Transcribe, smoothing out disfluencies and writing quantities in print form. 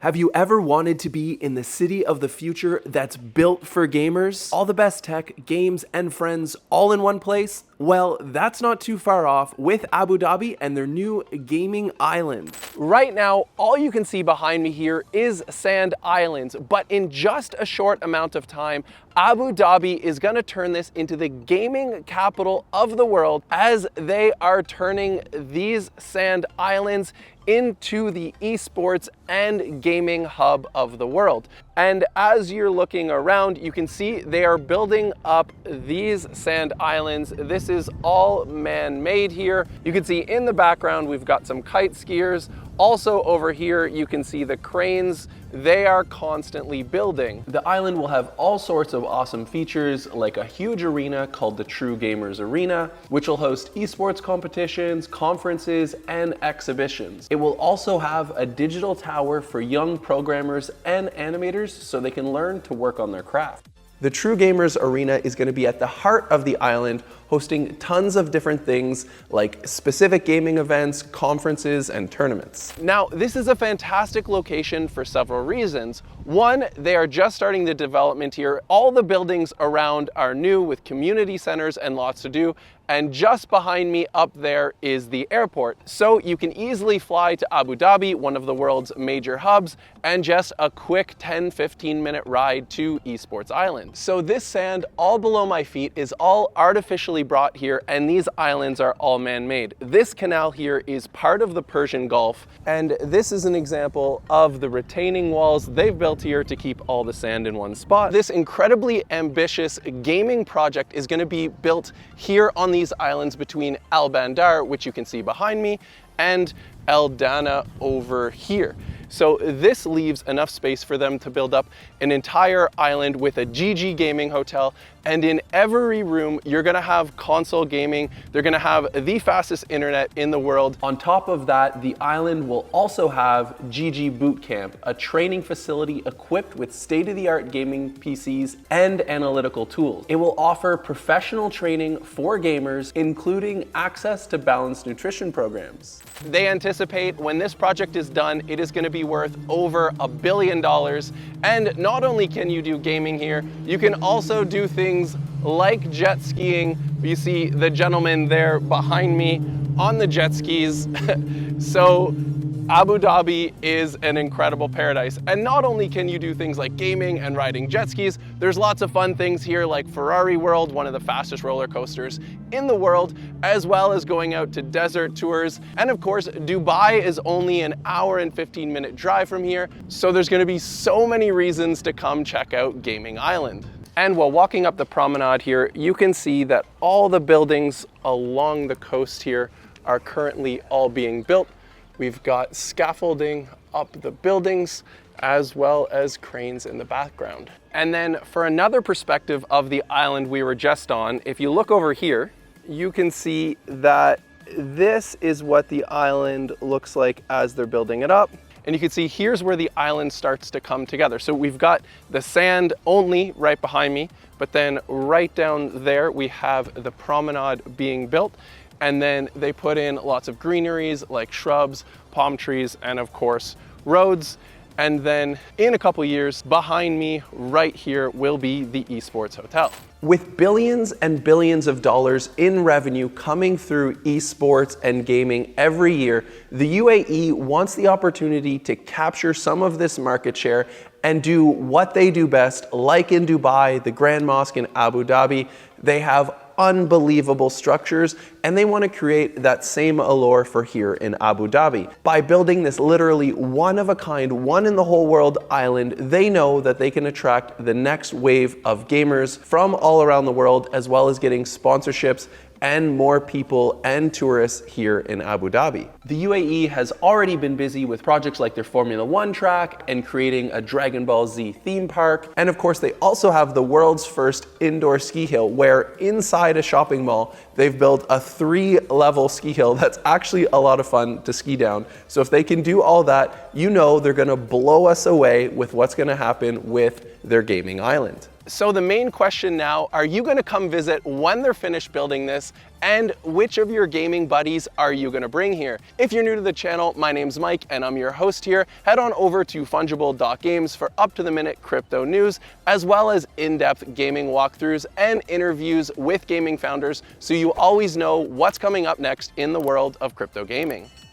Have you ever wanted to be in the city of the future that's built for gamers? All the best tech, games, and friends all in one place? Well, that's not too far off with Abu Dhabi and their new gaming island. Right now, all you can see behind me here is sand islands, but in just a short amount of time, Abu Dhabi is gonna turn this into the gaming capital of the world as they are turning these sand islands into the esports and gaming hub of the world. And as you're looking around, you can see they are building up these sand islands. This is all man-made here. You can see in the background, we've got some kite skiers. Also over here, you can see the cranes. They are constantly building. The island will have all sorts of awesome features, like a huge arena called the True Gamers Arena, which will host esports competitions, conferences, and exhibitions. It will also have a digital tower for young programmers and animators so they can learn to work on their craft. The True Gamers Arena is going to be at the heart of the island, hosting tons of different things like specific gaming events, conferences, and tournaments. Now, this is a fantastic location for several reasons. One, they are just starting the development here. All the buildings around are new with community centers and lots to do. And just behind me up there is the airport. So you can easily fly to Abu Dhabi, one of the world's major hubs, and just a quick 10-15 minute ride to Esports Island. So this sand all below my feet is all artificially brought here, and these islands are all man-made. This canal here is part of the Persian Gulf, and this is an example of the retaining walls they've built here to keep all the sand in one spot. This incredibly ambitious gaming project is going to be built here on these islands between Al Bandar, which you can see behind me, and El Dana over here. So this leaves enough space for them to build up an entire island with a GG gaming hotel, and in every room you're gonna have console gaming. They're gonna have the fastest internet in the world. On top of that, the island will also have GG Boot Camp, a training facility equipped with state-of-the-art gaming PCs and analytical tools. It will offer professional training for gamers, including access to balanced nutrition programs. They anticipate when this project is done, it is going to be worth over $1 billion. And not only can you do gaming here, you can also do things like jet skiing. You see the gentleman there behind me on the jet skis. So Abu Dhabi is an incredible paradise. And not only can you do things like gaming and riding jet skis, there's lots of fun things here like Ferrari World, one of the fastest roller coasters in the world, as well as going out to desert tours. And of course, Dubai is only an hour and 15-minute drive from here. So there's gonna be so many reasons to come check out Gaming Island. And while walking up the promenade here, you can see that all the buildings along the coast here are currently all being built. We've got scaffolding up the buildings as well as cranes in the background. And then for another perspective of the island we were just on, if you look over here, you can see that this is what the island looks like as they're building it up. And you can see here's where the island starts to come together. So we've got the sand only right behind me, but then right down there we have the promenade being built. And then they put in lots of greeneries like shrubs, palm trees, and of course, roads. And then in a couple years, behind me right here will be the Esports Hotel. With billions and billions of dollars in revenue coming through esports and gaming every year, the UAE wants the opportunity to capture some of this market share and do what they do best, like in Dubai, the Grand Mosque in Abu Dhabi. They have unbelievable structures, and they want to create that same allure for here in Abu Dhabi. By building this literally one-of-a-kind, one-in-the-whole-world island, they know that they can attract the next wave of gamers from all around the world, as well as getting sponsorships and more people and tourists here in Abu Dhabi. The UAE has already been busy with projects like their Formula One track and creating a Dragon Ball Z theme park. And of course, they also have the world's first indoor ski hill, where inside a shopping mall, they've built a 3-level ski hill that's actually a lot of fun to ski down. So if they can do all that, you know they're gonna blow us away with what's gonna happen with their gaming island. So the main question now, are you gonna come visit when they're finished building this? And which of your gaming buddies are you gonna bring here? If you're new to the channel, my name's Mike and I'm your host here. Head on over to Funjible.games for up-to-the-minute crypto news, as well as in-depth gaming walkthroughs and interviews with gaming founders, so you always know what's coming up next in the world of crypto gaming.